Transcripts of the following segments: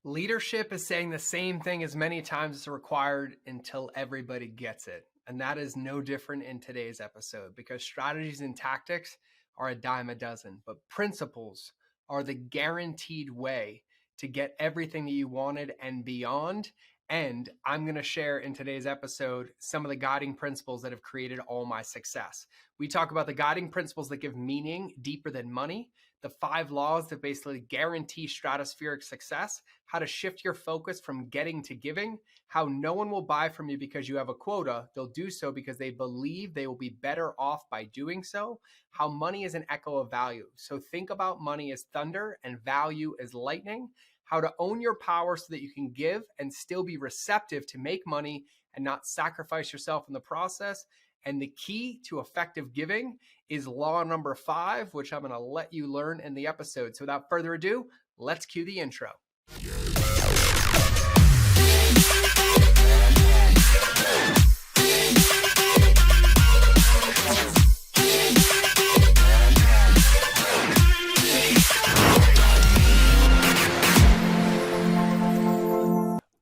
Leadership is saying the same thing as many times as required until everybody gets it. And that is no different in today's episode, because strategies and tactics are a dime a dozen, but principles are the guaranteed way to get everything that you wanted and beyond. And I'm going to share in today's episode some of the guiding principles that have created all my success. We talk about the guiding principles that give meaning deeper than money, the 5 laws that basically guarantee stratospheric success, how to shift your focus from getting to giving, how no one will buy from you because you have a quota. They'll do so because they believe they will be better off by doing so, how money is an echo of value. So think about money as thunder and value as lightning, how to own your power so that you can give and still be receptive to make money and not sacrifice yourself in the process. And the key to effective giving is law number 5, which I'm going to let you learn in the episode. So without further ado, let's cue the intro.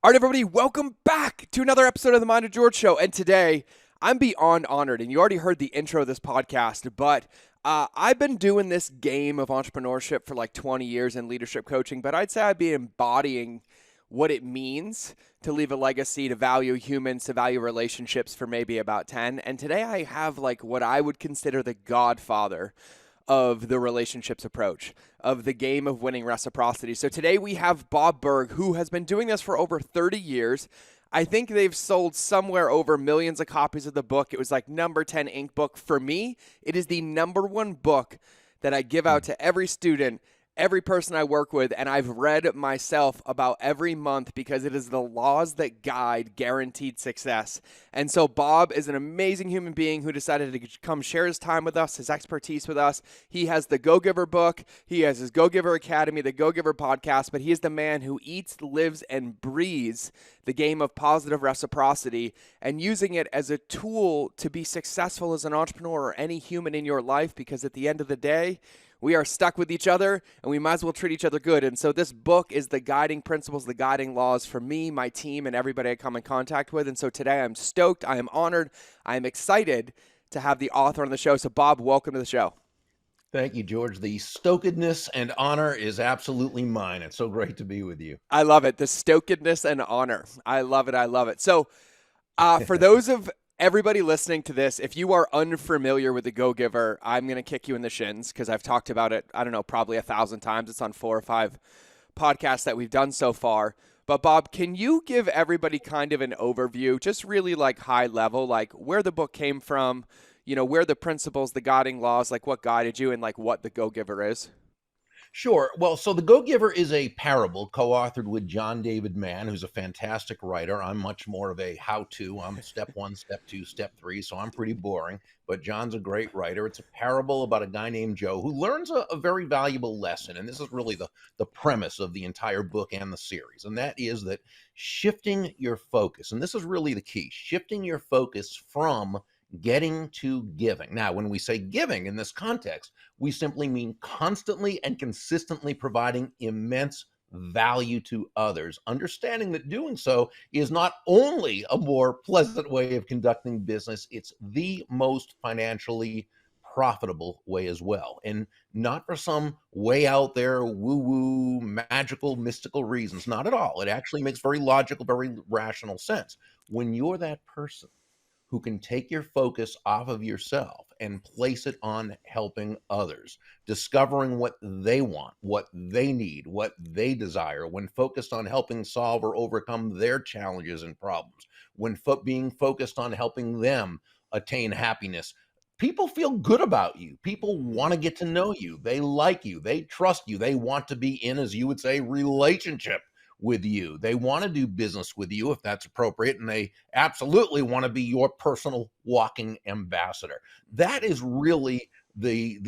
All right, everybody, welcome back to another episode of the Mind of George Show. And today, I'm beyond honored, and you already heard the intro of this podcast, but I've been doing this game of entrepreneurship for like 20 years in leadership coaching, but I'd say I'd be embodying what it means to leave a legacy, to value humans, to value relationships for maybe about 10. And today I have like what I would consider the godfather of the relationships approach, of the game of winning reciprocity. So today we have Bob Burg, who has been doing this for over 30 years. I think they've sold somewhere over millions of copies of the book. It was like number 10 ink book. For me, it is the number 1 book that I give out to every student, every person I work with, and I've read myself about every month because it is the laws that guide guaranteed success. And so Bob is an amazing human being who decided to come share his time with us, his expertise with us. He has the Go-Giver book. He has his Go-Giver Academy, the Go-Giver podcast, but he is the man who eats, lives, and breathes the game of positive reciprocity and using it as a tool to be successful as an entrepreneur or any human in your life, because at the end of the day, we are stuck with each other, and we might as well treat each other good. And so this book is the guiding principles, the guiding laws for me, my team, and everybody I come in contact with. And so today I'm stoked. I am honored. I am excited to have the author on the show. So Bob, welcome to the show. Thank you, George. The stokedness and honor is absolutely mine. It's so great to be with you. I love it. The stokedness and honor. I love it. I love it. So for those of everybody listening to this, if you are unfamiliar with the Go-Giver, I'm going to kick you in the shins because I've talked about it, I don't know, probably 1,000 times. It's on 4 or 5 podcasts that we've done so far. But Bob, can you give everybody kind of an overview, just really like high level, like where the book came from, you know, where the principles, the guiding laws, like what guided you, and like what the Go-Giver is? Sure. Well, so the Go-Giver is a parable co-authored with John David Mann, who's a fantastic writer. I'm much more of a how-to. I'm step 1, step 2, step 3, so I'm pretty boring. But John's a great writer. It's a parable about a guy named Joe who learns a very valuable lesson. And this is really the premise of the entire book and the series. And that is that shifting your focus, and this is really the key, shifting your focus from getting to giving. Now, when we say giving in this context, we simply mean constantly and consistently providing immense value to others, understanding that doing so is not only a more pleasant way of conducting business, it's the most financially profitable way as well. And not for some way out there, woo-woo, magical, mystical reasons. Not at all. It actually makes very logical, very rational sense. When you're that person who can take your focus off of yourself and place it on helping others, discovering what they want, what they need, what they desire, when focused on helping solve or overcome their challenges and problems, when being focused on helping them attain happiness, people feel good about you. People want to get to know you. They like you. They trust you. They want to be in, as you would say, relationship with you. They want to do business with you if that's appropriate, and they absolutely want to be your personal walking ambassador. That is really the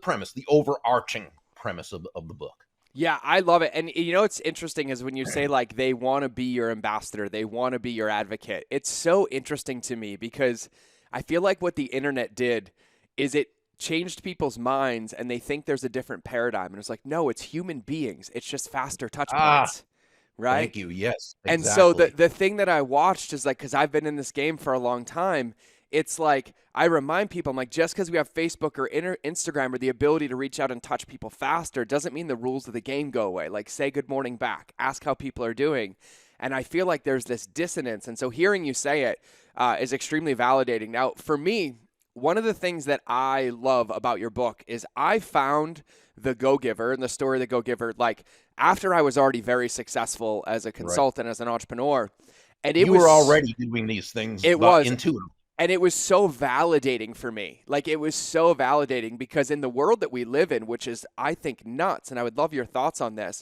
premise, the overarching premise of the book. Yeah, I love it. And you know what's interesting is when you say like they want to be your ambassador, they want to be your advocate. It's so interesting to me because I feel like what the internet did is it changed people's minds, and they think there's a different paradigm. And it's like, no, it's human beings. It's just faster touch Ah, points, right? thank you. Yes, And so exactly. the thing that I watched is like, because I've been in this game for a long time, it's like I remind people, I'm like, just because we have Facebook or Instagram or the ability to reach out and touch people faster doesn't mean the rules of the game go away. Like, say good morning back, ask how people are doing. And I feel like there's this dissonance. And so hearing you say it is extremely validating. Now, for me, one of the things that I love about your book is I found the Go-Giver and the story of the Go-Giver, like after I was already very successful as a Right. consultant, as an entrepreneur. And You were already doing these things it was, intuitively. and it was so validating for me. Like, it was so validating because in the world that we live in, which is, I think, nuts, and I would love your thoughts on this.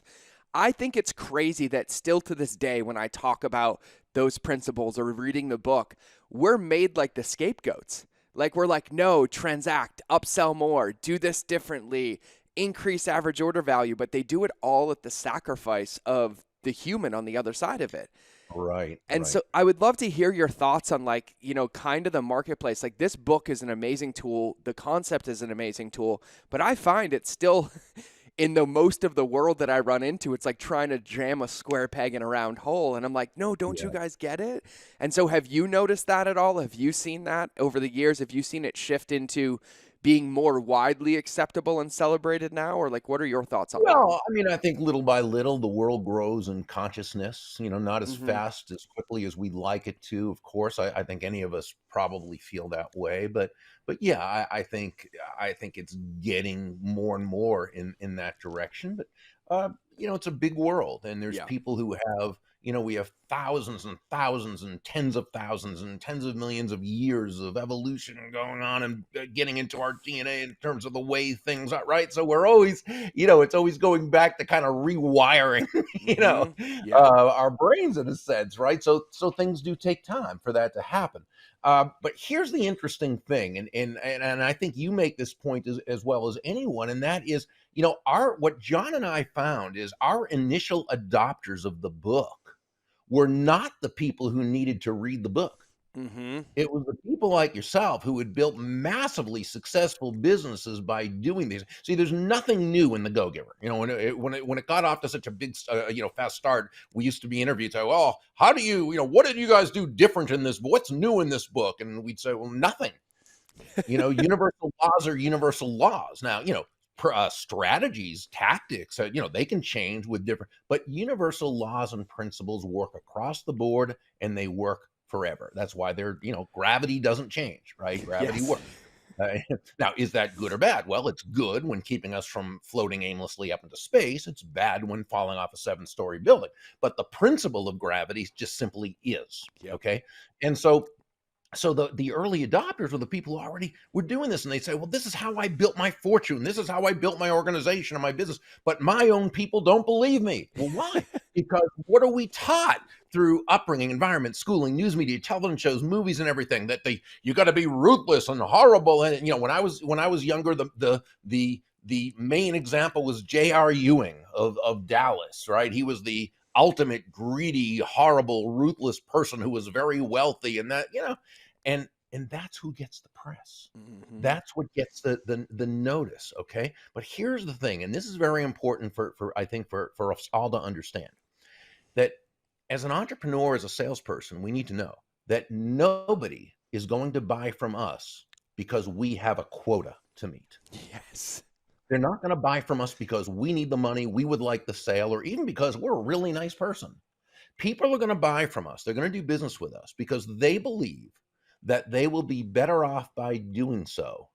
I think it's crazy that still to this day, when I talk about those principles or reading the book, we're made like the scapegoats. Like, we're like, no, transact, upsell more, do this differently, increase average order value, but they do it all at the sacrifice of the human on the other side of it. Right. And right. so I would love to hear your thoughts on, like, you know, kind of the marketplace. Like, this book is an amazing tool. The concept is an amazing tool, but I find it's still in the most of the world that I run into, it's like trying to jam a square peg in a round hole. And I'm like, no, don't you guys get it? And so have you noticed that at all? Have you seen that over the years? Have you seen it shift into being more widely acceptable and celebrated now? Or like, what are your thoughts on that? Well, I mean, I think little by little, the world grows in consciousness, not as Mm-hmm. fast, as quickly as we'd like it to. Of course, I think any of us probably feel that way, but yeah, I think it's getting more and more in that direction. But it's a big world, and there's Yeah. people who have, we have thousands and thousands and tens of millions of years of evolution going on and getting into our DNA in terms of the way things are, right? So we're always, it's always going back to kind of rewiring, Mm-hmm. Yeah. our brains in a sense, right? So things do take time for that to happen. But here's the interesting thing, and I think you make this point as well as anyone, and that is, what John and I found is our initial adopters of the book were not the people who needed to read the book. Mm-hmm. It was the people like yourself who had built massively successful businesses by doing these. See, there's nothing new in the Go-Giver. When it got off to such a big, fast start, we used to be interviewed. Say, well, how do you, what did you guys do different in this? What's new in this book? And we'd say, well, nothing. Universal laws are universal laws. Now, strategies, tactics, they can change with different, but universal laws and principles work across the board, and they work forever. That's why they're, gravity doesn't change, right? Gravity Yes. works. Now, is that good or bad? Well, it's good when keeping us from floating aimlessly up into space. It's bad when falling off a 7-story building. But the principle of gravity just simply is. Yep. Okay. And so the early adopters were the people who already were doing this, and they say, well, this is how I built my fortune. This is how I built my organization and my business. But my own people don't believe me. Well, why? Because what are we taught through upbringing, environment, schooling, news media, television shows, movies, and everything, that you got to be ruthless and horrible. And when I was younger, the main example was J.R. Ewing of Dallas, right? He was the ultimate greedy, horrible, ruthless person who was very wealthy, and that, and that's who gets the press. Mm-hmm. That's what gets the notice. Okay. But here's the thing, and this is very important for I think for us all to understand, that as an entrepreneur, as a salesperson, we need to know that nobody is going to buy from us because we have a quota to meet. Yes. They're not going to buy from us because we need the money, we would like the sale, or even because we're a really nice person. People are going to buy from us. They're going to do business with us because they believe that they will be better off by doing so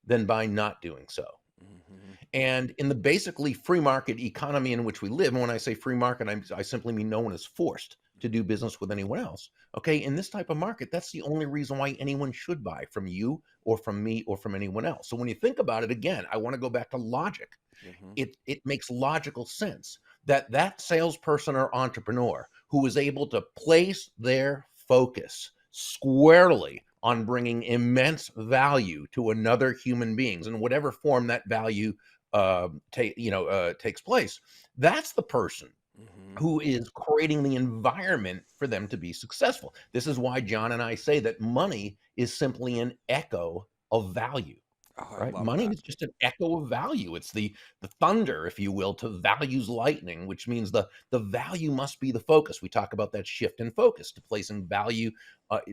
than by not doing so. Mm-hmm. And in the basically free market economy in which we live, and when I say free market, I simply mean no one is forced to do business with anyone else. Okay, in this type of market, that's the only reason why anyone should buy from you or from me or from anyone else. So when you think about it, again, I want to go back to logic. Mm-hmm. It makes logical sense that salesperson or entrepreneur who is able to place their focus squarely on bringing immense value to another human beings in whatever form that value takes place, that's the person Mm-hmm. who is creating the environment for them to be successful. This is why John and I say that money is simply an echo of value. Oh, I right? love Money that. is just an echo of value. It's the thunder, if you will, to value's lightning, which means the value must be the focus. We talk about that shift in focus to placing value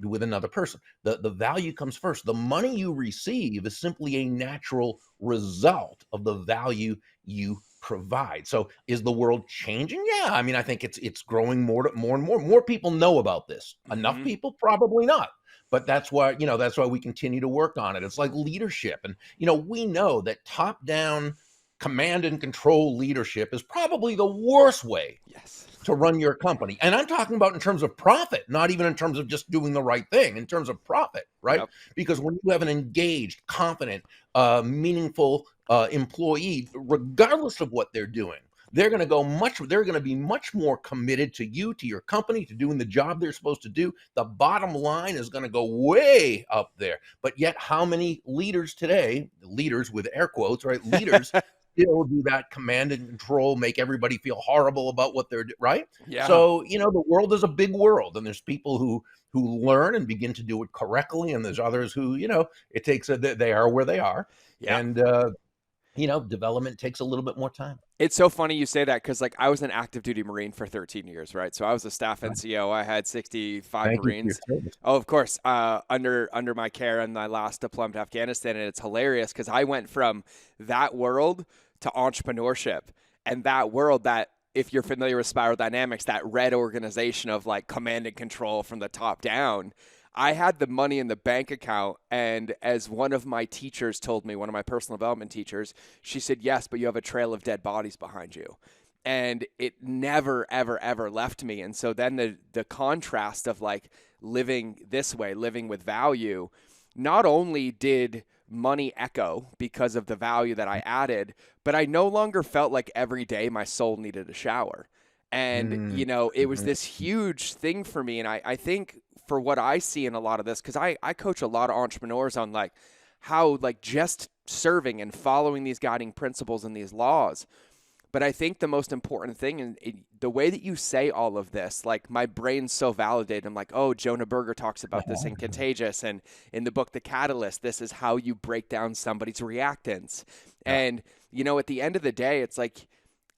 with another person. The value comes first. The money you receive is simply a natural result of the value you provide. So is the world changing? Yeah, I mean, I think it's growing more and more. More people know about this. Enough Hmm. people? Probably not. But that's why we continue to work on it. It's like leadership. And we know that top down command and control leadership is probably the worst way Yes. to run your company. And I'm talking about in terms of profit, not even in terms of just doing the right thing, in terms of profit, right? Yep. Because when you have an engaged, confident, meaningful employee, regardless of what they're doing, they're going to be much more committed to you, to your company, to doing the job they're supposed to do. The bottom line is going to go way up there. But yet, how many leaders today, leaders with air quotes, right? Leaders still do that command and control, make everybody feel horrible about what they're right. Yeah. So the world is a big world, and there's people who learn and begin to do it correctly, and there's others who it takes they are where they are, Yeah. and development takes a little bit more time. It's so funny you say that because, like, I was an active duty Marine for 13 years, right? So I was a staff Right. NCO. I had 65 Thank you for your Marines. service. Oh, of course, under my care in my last deployment to Afghanistan, and it's hilarious because I went from that world to entrepreneurship, and that world that, if you're familiar with Spiral Dynamics, that red organization of like command and control from the top down. I had the money in the bank account, and as one of my teachers told me, one of my personal development teachers, she said, yes, but you have a trail of dead bodies behind you. And it never, ever, ever left me. And so then the contrast of like living this way, living with value, not only did money echo because of the value that I added, but I no longer felt like every day my soul needed a shower. And, Mm, it was mhm. this huge thing for me. And I think for what I see in a lot of this, because I coach a lot of entrepreneurs on like how like just serving and following these guiding principles and these laws. But I think the most important thing is the way that you say all of this, like my brain's so validated. I'm like, oh, Jonah Berger talks about this in Contagious, and in the book, The Catalyst, this is how you break down somebody's reactance. Yeah. And, at the end of the day, it's like,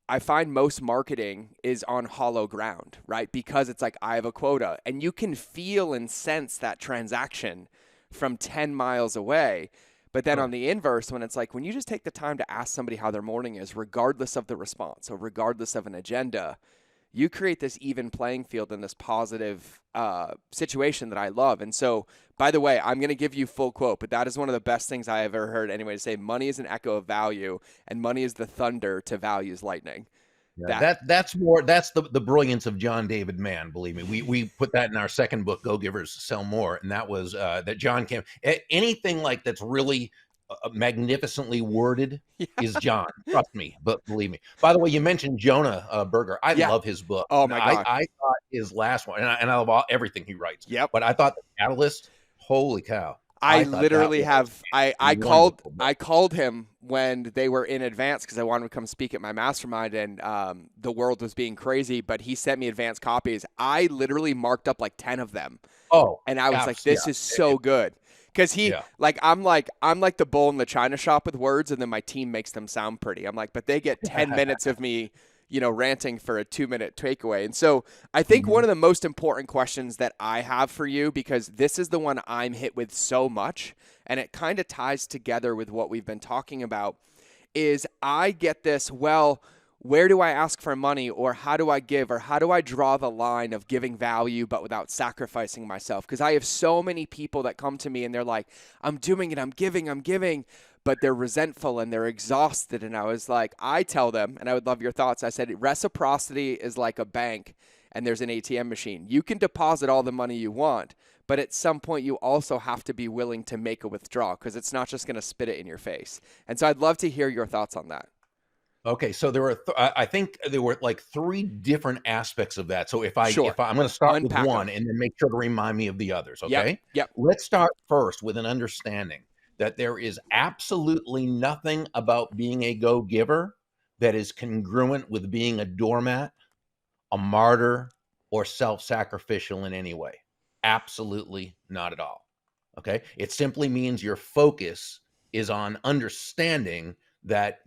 I find most marketing is on hollow ground, right? Because it's like, I have a quota, and you can feel and sense that transaction from 10 miles away. But then on Sure. the inverse, when it's like, when you just take the time to ask somebody how their morning is, regardless of the response or regardless of an agenda, you create this even playing field in this positive situation that I love. And so, by the way, I'm going to give you full quote, but that is one of the best things I have ever heard anyway, to say money is an echo of value, and money is the thunder to value's lightning. Yeah, That, that's the brilliance of John David Mann. Believe me, we put that in our second book, Go Givers Sell More, and that was that John came. Anything like that's really magnificently worded is John. Trust me, but believe me. By the way, you mentioned Jonah Berger. I yeah. love his book. Oh And my I gosh. I thought his last one, and I love everything he writes. Yep. But I thought the Catalyst. Holy cow! I I thought that literally was have a wonderful book. I called him when they were in advance because I wanted to come speak at my mastermind, and the world was being crazy, but he sent me advanced copies. I literally marked up like 10 of them, Oh, and I was like, yeah, this is so good. Because yeah. I'm like the bull in the china shop with words, and then my team makes them sound pretty. I'm like, but they get 10 minutes of me, ranting for a 2-minute takeaway. And so I think one Mhm. of the most important questions that I have for you, because this is the one I'm hit with so much, and it kind of ties together with what we've been talking about, is I get this, well, where do I ask for money, or how do I give, or how do I draw the line of giving value but without sacrificing myself? Because I have so many people that come to me and they're like, I'm doing it, I'm giving, but they're resentful and they're exhausted. And I was like, I tell them, and I would love your thoughts, I said, reciprocity is like a bank and there's an ATM machine. You can deposit all the money you want, but at some point you also have to be willing to make a withdrawal, because it's not just going to spit it in your face. And so I'd love to hear your thoughts on that. Okay, so there were I think there were like 3 different aspects of that. So Sure. I'm going to start with Unpack one them. and then make sure to remind me of the others, Yep. okay? Yep. Let's start first with an understanding that there is absolutely nothing about being a go-giver that is congruent with being a doormat, a martyr, or self-sacrificial in any way. Absolutely not at all. Okay? It simply means your focus is on understanding that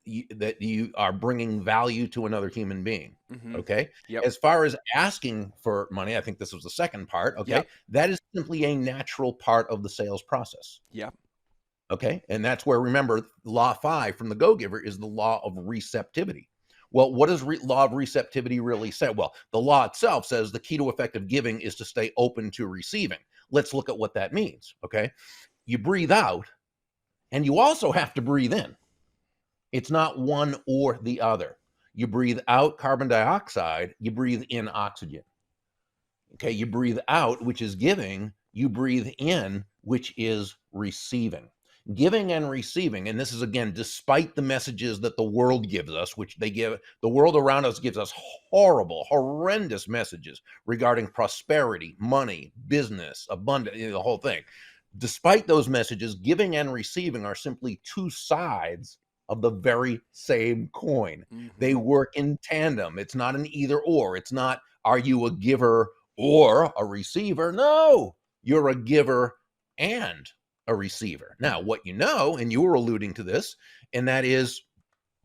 you are bringing value to another human being. Mm-hmm. Okay. Yep. As far as asking for money, I think this was the second part. Okay. Yep. That is simply a natural part of the sales process. Yep. Okay. And that's where, remember, law 5 from the Go Giver is the law of receptivity. Well, what does law of receptivity really say? Well, the law itself says the key to effective giving is to stay open to receiving. Let's look at what that means. Okay. You breathe out and you also have to breathe in. It's not one or the other. You breathe out carbon dioxide, you breathe in oxygen. Okay. You breathe out, which is giving, you breathe in, which is receiving. Giving and receiving, and this is again despite the messages that the world gives us, which the world around us gives us horrible, horrendous messages regarding prosperity, money, business, abundance, the whole thing. Despite those messages, giving and receiving are simply two sides of the very same coin. Mm-hmm. They work in tandem. It's not an either or. It's not, are you a giver or a receiver? No, you're a giver and a receiver. Now, what you know, and you were alluding to this, and that is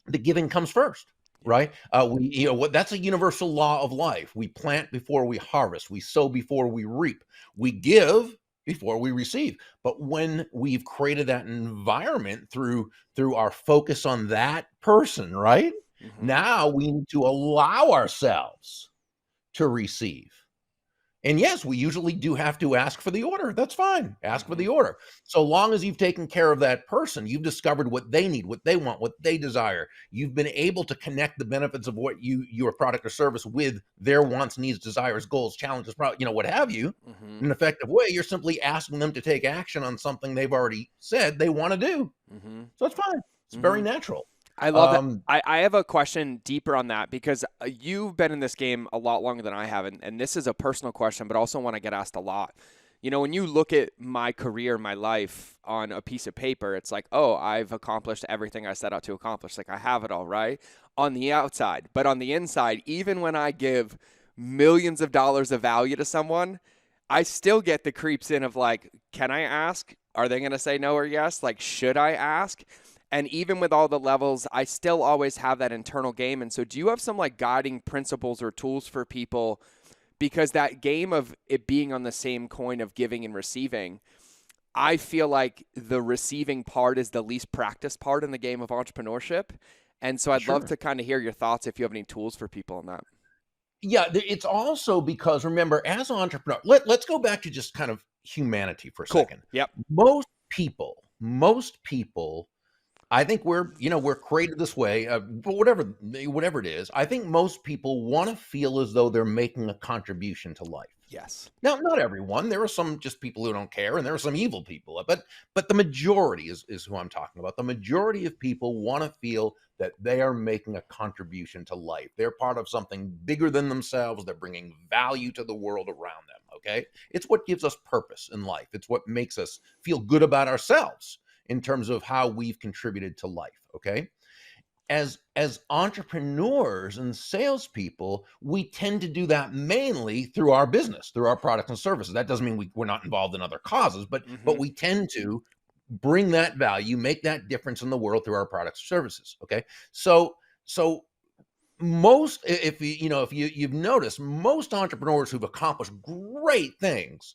the giving comes first, right? That's a universal law of life. We plant before we harvest. We sow before we reap. We give before we receive. But when we've created that environment through our focus on that person, right? Mm-hmm. Now we need to allow ourselves to receive. And yes, we usually do have to ask for the order. That's fine. Ask for the order. So long as you've taken care of that person, you've discovered what they need, what they want, what they desire. You've been able to connect the benefits of what your product or service with their wants, needs, desires, goals, challenges, what have you, in an effective way. You're simply asking them to take action on something they've already said they want to do. So it's fine. It's very natural. I love that. I have a question deeper on that because you've been in this game a lot longer than I have. And this is a personal question, but also one I get asked a lot. When you look at my career, my life on a piece of paper, it's like, oh, I've accomplished everything I set out to accomplish. Like I have it all right on the outside. But on the inside, even when I give millions of dollars of value to someone, I still get the creeps in of like, can I ask? Are they going to say no or yes? Like, should I ask? And even with all the levels, I still always have that internal game. And so do you have some like guiding principles or tools for people? Because that game of it being on the same coin of giving and receiving, I feel like the receiving part is the least practiced part in the game of entrepreneurship. And so I'd love to kind of hear your thoughts if you have any tools for people on that. Yeah, it's also because, remember, as an entrepreneur, let's go back to just kind of humanity for a second. Yep. Most people, I think we're created this way, but whatever it is, I think most people want to feel as though they're making a contribution to life. Yes. Now, not everyone. There are some just people who don't care, and there are some evil people. But the majority is who I'm talking about. The majority of people want to feel that they are making a contribution to life. They're part of something bigger than themselves. They're bringing value to the world around them. Okay, it's what gives us purpose in life. It's what makes us feel good about ourselves in terms of how we've contributed to life. Okay. As entrepreneurs and salespeople, we tend to do that mainly through our business, through our products and services. That doesn't mean we're not involved in other causes, but we tend to bring that value, make that difference in the world through our products and services. Okay, so most, if you've noticed, most entrepreneurs who've accomplished great things,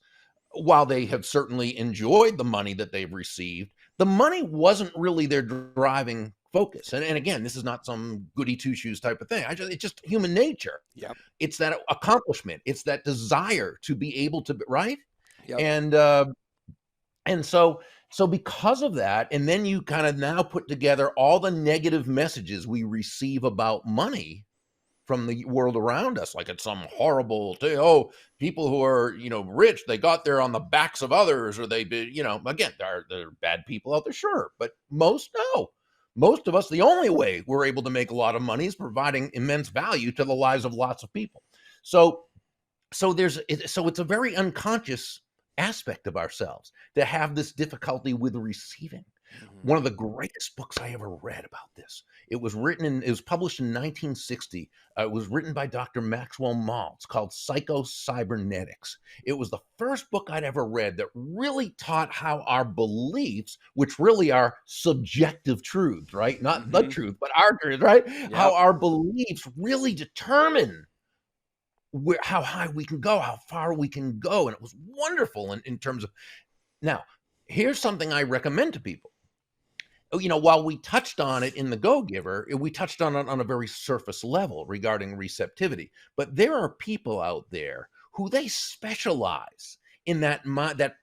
while they have certainly enjoyed the money that they've received, the money wasn't really their driving focus. And again, this is not some goody two shoes type of thing. It's just human nature. Yep. It's that accomplishment. It's that desire to be able to, right? Yep. And so because of that, and then you kind of now put together all the negative messages we receive about money from the world around us, like it's some horrible thing. Oh, people who are, rich, they got there on the backs of others, or they, again, there are bad people out there, sure, but most, no. Most of us, the only way we're able to make a lot of money is providing immense value to the lives of lots of people. So it's a very unconscious aspect of ourselves to have this difficulty with receiving. One of the greatest books I ever read about this. It was published in 1960. It was written by Dr. Maxwell Maltz, called Psycho-Cybernetics. It was the first book I'd ever read that really taught how our beliefs, which really are subjective truths, right? Not the truth, but our truth, right? How Yep. our beliefs really determine how high we can go, how far we can go. And it was wonderful in terms of. Now, here's something I recommend to people. While we touched on it in the Go Giver, we touched on it on a very surface level regarding receptivity. But there are people out there who they specialize in that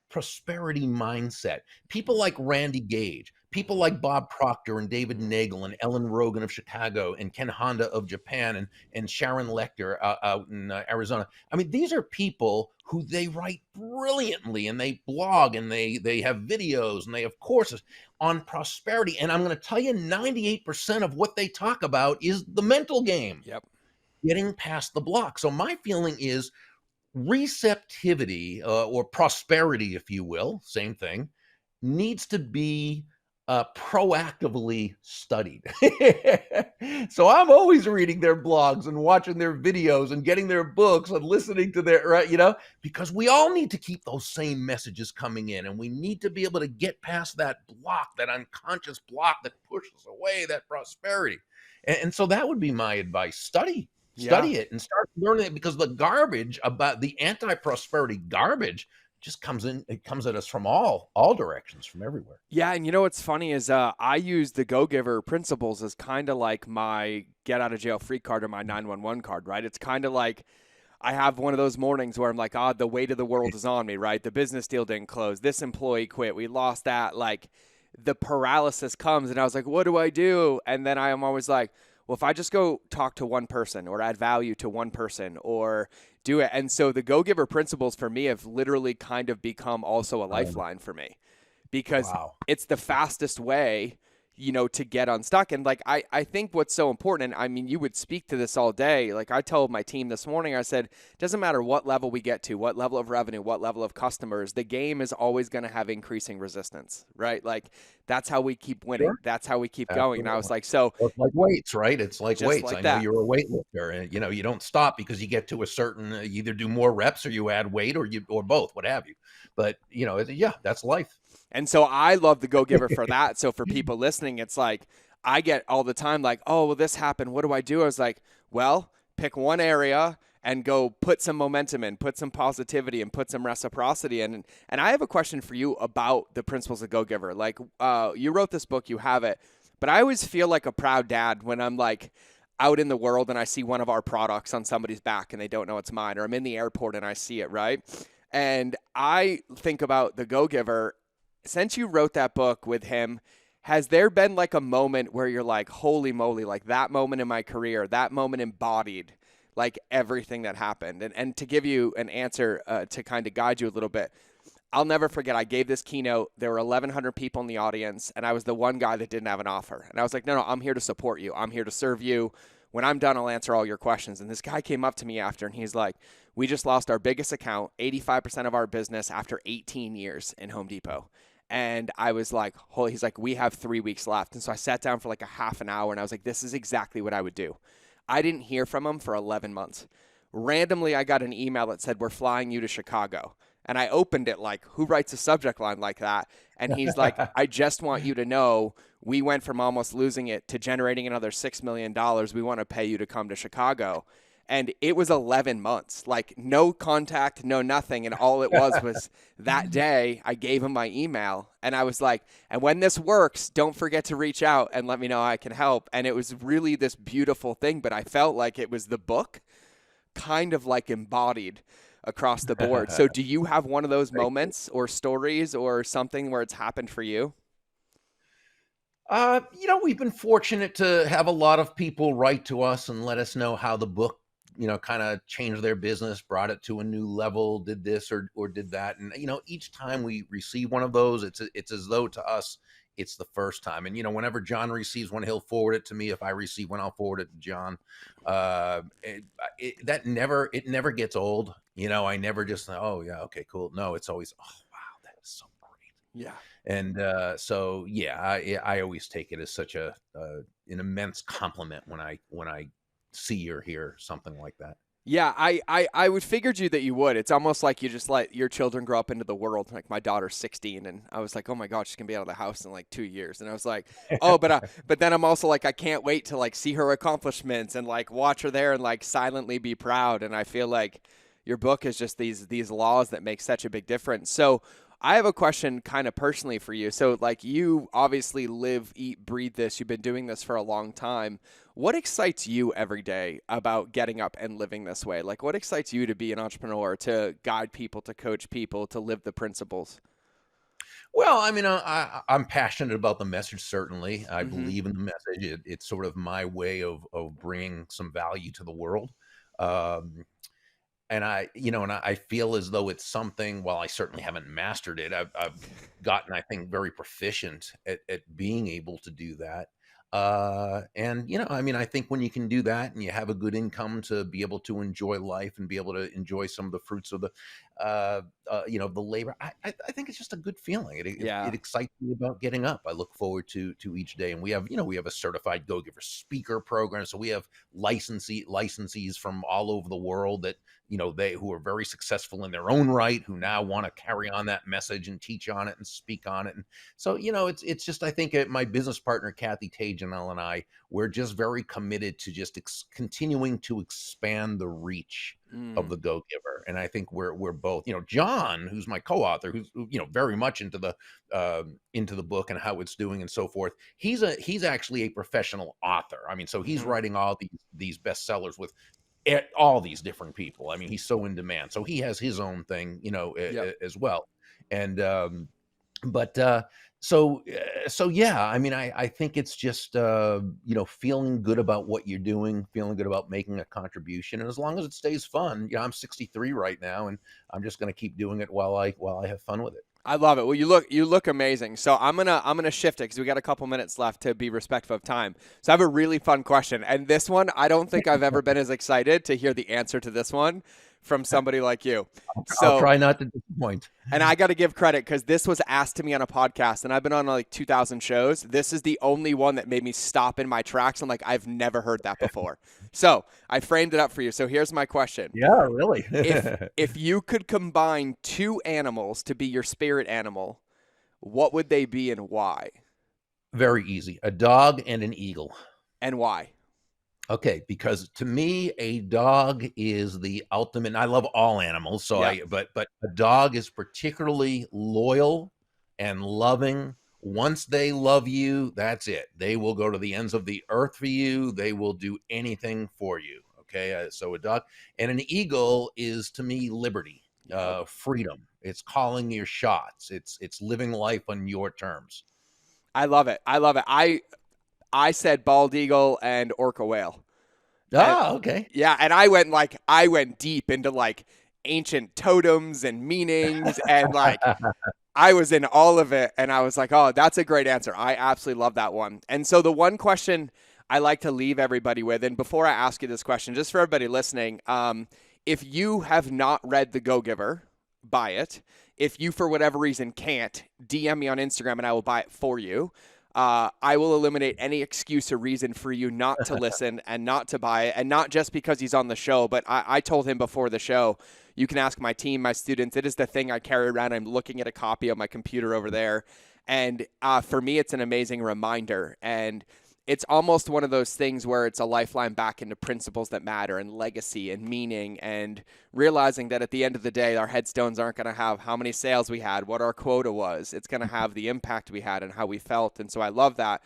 prosperity mindset. People like Randy Gage, people like Bob Proctor and David Nagel and Ellen Rogan of Chicago and Ken Honda of Japan and Sharon Lecter out in Arizona. I mean, these are people who they write brilliantly, and they blog, and they have videos, and they have courses on prosperity. And I'm going to tell you, 98% of what they talk about is the mental game. Yep. Getting past the block. So my feeling is receptivity, or prosperity, if you will, same thing, needs to be proactively studied. So I'm always reading their blogs and watching their videos and getting their books and listening to their, right, because we all need to keep those same messages coming in, and we need to be able to get past that block, that unconscious block that pushes away that prosperity. And so that would be my advice. Study it and start learning it, because the garbage about the anti-prosperity garbage just comes at us from all directions, from everywhere. Yeah, and you know what's funny is I use the Go Giver principles as kind of like my get out of jail free card or my 911 card, right? It's kind of like I have one of those mornings where I'm like, the weight of the world is on me, right? The business deal didn't close. This employee quit. We lost that. Like, the paralysis comes, and I was like, what do I do? And then I am always like, well, if I just go talk to one person or add value to one person or do it. And so the Go Giver principles for me have literally kind of become also a lifeline for me, because Wow. it's the fastest way, to get unstuck. And like, I think what's so important, and I mean, you would speak to this all day. Like I told my team this morning, I said, it doesn't matter what level we get to, what level of revenue, what level of customers, the game is always going to have increasing resistance, right? Like that's how we keep winning. Sure. That's how we keep going. And I was Absolutely. like, so Well, it's like weights, right? It's like just weights. like I know that. you're a weightlifter, and you don't stop because you get to a certain. You either do more reps or you add weight, or both, what have you. But yeah, that's life. And so I love the Go Giver for that. So for people listening, it's like I get all the time like, oh, well, this happened. What do I do? I was like, well, pick one area and go put some momentum in, put some positivity, and put some reciprocity in. And I have a question for you about the principles of Go Giver. Like you wrote this book, you have it, but I always feel like a proud dad when I'm like out in the world and I see one of our products on somebody's back and they don't know it's mine, or I'm in the airport and I see it, right? And I think about the Go Giver. Since you wrote that book with him, has there been like a moment where you're like, holy moly, like that moment in my career, that moment embodied like everything that happened? And to give you an answer to kind of guide you a little bit, I'll never forget, I gave this keynote. There were 1,100 people in the audience, and I was the one guy that didn't have an offer. And I was like, no, I'm here to support you. I'm here to serve you. When I'm done, I'll answer all your questions. And this guy came up to me after, and he's like, we just lost our biggest account, 85% of our business after 18 years in Home Depot. And I was like, holy, he's like, we have 3 weeks left. And so I sat down for like a half an hour and I was like, this is exactly what I would do. I didn't hear from him for 11 months. Randomly, I got an email that said, we're flying you to Chicago. And I opened it like, who writes a subject line like that? And he's like, I just want you to know we went from almost losing it to generating another $6 million. We want to pay you to come to Chicago. And it was 11 months, like no contact, no nothing. And all it was that day I gave him my email and I was like, and when this works, don't forget to reach out and let me know I can help. And it was really this beautiful thing, but I felt like it was the book kind of like embodied across the board. So do you have one of those moments or stories or something where it's happened for you? We've been fortunate to have a lot of people write to us and let us know how the book kind of changed their business, brought it to a new level, did this or did that. And, each time we receive one of those, it's as though to us, it's the first time. And, whenever John receives one, he'll forward it to me. If I receive one, I'll forward it to John. It never gets old. I never just, oh yeah, okay, cool. No, it's always, oh, wow, that is so great. Yeah. And so, yeah, I always take it as such an immense compliment when I see or hear something like that. Yeah, I would figured that you would. It's almost like you just let your children grow up into the world. Like my daughter's 16, and I was like, oh my God, she's gonna be out of the house in like 2 years. And I was like, oh, but then I'm also like, I can't wait to like see her accomplishments and like watch her there and like silently be proud. And I feel like your book is just these laws that make such a big difference. So I have a question kind of personally for you. So like you obviously live, eat, breathe this. You've been doing this for a long time. What excites you every day about getting up and living this way? Like, what excites you to be an entrepreneur, to guide people, to coach people, to live the principles? Well, I mean, I'm passionate about the message. Certainly, I Mm-hmm. believe in the message. It's sort of my way of bringing some value to the world. Um, and I feel as though it's something. While I certainly haven't mastered it, I've gotten, I think, very proficient at being able to do that. And I mean, I think when you can do that and you have a good income to be able to enjoy life and be able to enjoy some of the fruits of the labor, I think it's just a good feeling. It Yeah. excites me about getting up. I look forward to each day, and we have a certified Go Giver speaker program, so we have licensees from all over the world that they who are very successful in their own right, who now want to carry on that message and teach on it and speak on it. And so it's just, I think, my business partner Kathy Tajanel and I, we're just very committed to just continuing to expand the reach of Mm. the Go Giver. And I think we're both, John, who's my co-author, who's very much into the book and how it's doing and so forth. He's actually a professional author. I mean, so he's Mm-hmm. writing all these bestsellers with all these different people. I mean, he's so in demand. So he has his own thing, Yep. as well. And but so yeah, I mean, I think it's just feeling good about what you're doing, feeling good about making a contribution, and as long as it stays fun. I'm 63 right now, and I'm just going to keep doing it while I have fun with it. I love it. Well, you look amazing. So I'm gonna shift it because we got a couple minutes left to be respectful of time. So I have a really fun question, and this one I don't think I've ever been as excited to hear the answer to this one from somebody like you. I'll So, try not to disappoint. and I got to give credit because this was asked to me on a podcast, and I've been on like 2,000 shows. This is the only one that made me stop in my tracks. I'm like, I've never heard that before. So I framed it up for you. So here's my question: Yeah, really. if you could combine two animals to be your spirit animal, what would they be and why? Very easy. A dog and an eagle. And why? Okay, because to me, a dog is the ultimate. I love all animals, so Yeah. but a dog is particularly loyal and loving. Once they love you, that's it. They will go to the ends of the earth for you. They will do anything for you. Okay, so a dog and an eagle is to me liberty, Yep. freedom. It's calling your shots. It's living life on your terms. I love it. I love it. I said bald eagle and orca whale. And Ah, okay. yeah, and I went deep into like ancient totems and meanings and like I was in all of it and I was like, "Oh, that's a great answer. I absolutely love that one." And so the one question I like to leave everybody with, and before I ask you this question, just for everybody listening, if you have not read The Go Giver, buy it. If you, for whatever reason, can't, DM me on Instagram and I will buy it for you. I will eliminate any excuse or reason for you not to listen and not to buy it. And not just because he's on the show, but I told him before the show, you can ask my team, my students. It is the thing I carry around. I'm looking at a copy on my computer over there. And for me, it's an amazing reminder. And it's almost one of those things where it's a lifeline back into principles that matter and legacy and meaning and realizing that at the end of the day, our headstones aren't going to have how many sales we had, what our quota was. It's going to have the impact we had and how we felt. And so I love that.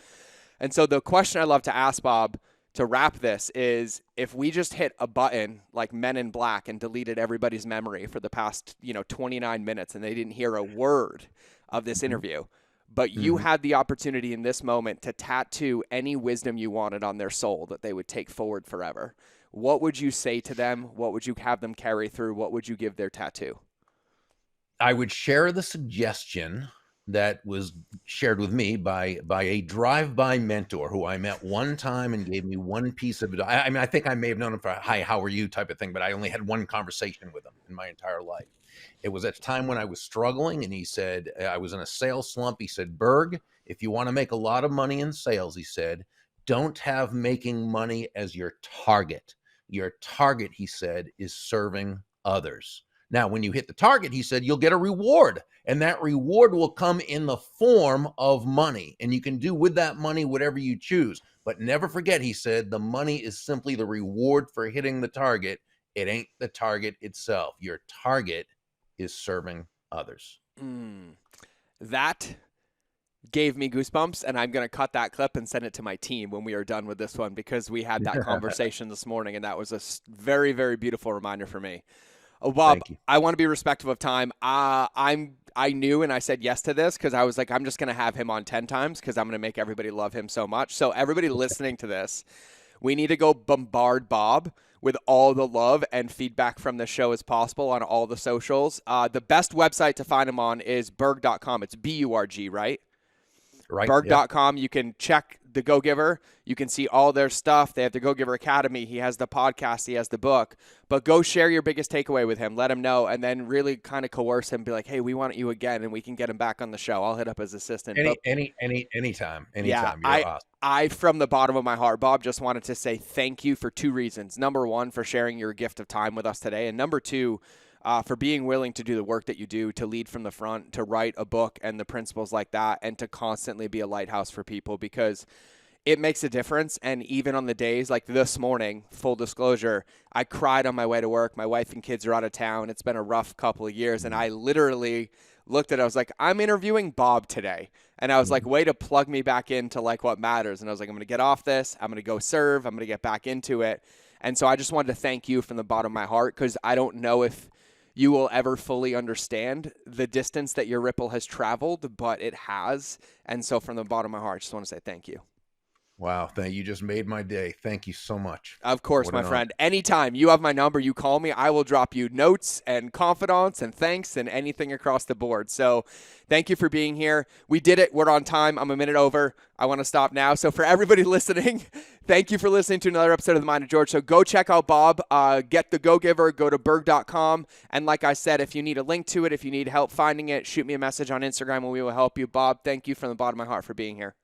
And so the question I love to ask, Bob, to wrap this is if we just hit a button like Men in Black and deleted everybody's memory for the past, 29 minutes and they didn't hear a word of this interview, but you Mhm. had the opportunity in this moment to tattoo any wisdom you wanted on their soul that they would take forward forever, what would you say to them? What would you have them carry through? What would you give their tattoo? I would share the suggestion that was shared with me by a drive-by mentor who I met one time and gave me one piece of advice. I mean, I think I may have known him for "Hi, how are you?" type of thing, but I only had one conversation with him. in my entire life. It was at a time when I was struggling, and he said, I was in a sales slump. He said, Berg, if you want to make a lot of money in sales, he said, don't have making money as your target. Your target, he said, is serving others. Now, when you hit the target, he said, you'll get a reward, and that reward will come in the form of money, and you can do with that money whatever you choose. But never forget, he said, the money is simply the reward for hitting the target. It ain't the target itself. Your target is serving others. That gave me goosebumps, and I'm going to cut that clip and send it to my team when we are done with this one, because we had that conversation this morning, and that was a very, very beautiful reminder for me. Oh, Bob, I want to be respectful of time. I knew, and I said yes to this because I was like, I'm just going to have him on 10 times because I'm going to make everybody love him so much. So everybody listening to this, we need to go bombard Bob with all the love and feedback from the show as possible on all the socials. The best website to find him on is Burg.com. It's B-U-R-G, right? Right. Burg.com. You can check the Go Giver. You can see all their stuff. They have the Go Giver Academy. He has the podcast. He has the book. But go share your biggest takeaway with him. Let him know, and then really kind of coerce him. Be like, hey, we want you again, and we can get him back on the show. I'll hit up his assistant. Anytime. Yeah, You're awesome. I, from the bottom of my heart, Bob, just wanted to say thank you for two reasons. Number one, for sharing your gift of time with us today. And number two, for being willing to do the work that you do, to lead from the front, to write a book and the principles like that, and to constantly be a lighthouse for people, because it makes a difference. And even on the days like this morning, full disclosure, I cried on my way to work. My wife and kids are out of town. It's been a rough couple of years. And I literally looked at it. I was like, I'm interviewing Bob today. And I was like, way to plug me back into like what matters. And I was like, I'm going to get off this. I'm going to go serve. I'm going to get back into it. And so I just wanted to thank you from the bottom of my heart, because I don't know if you will ever fully understand the distance that your ripple has traveled, but it has. And so from the bottom of my heart, I just want to say thank you. Wow. You just made my day. Thank you so much. Of course, my friend. Anytime you have my number, you call me, I will drop you notes and confidants and thanks and anything across the board. So thank you for being here. We did it. We're on time. I'm a minute over. I want to stop now. So for everybody listening, thank you for listening to another episode of the Mind of George. So go check out Bob, get the Go Giver, go to Burg.com. And like I said, if you need a link to it, if you need help finding it, shoot me a message on Instagram and we will help you. Bob, thank you from the bottom of my heart for being here.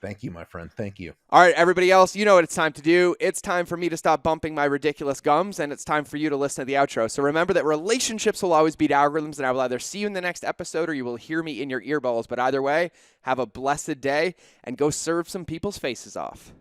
Thank you, my friend. Thank you. All right, everybody else, you know what it's time to do. It's time for me to stop bumping my ridiculous gums, and it's time for you to listen to the outro. So remember that relationships will always beat algorithms, and I will either see you in the next episode or you will hear me in your earballs. But either way, have a blessed day and go serve some people's faces off.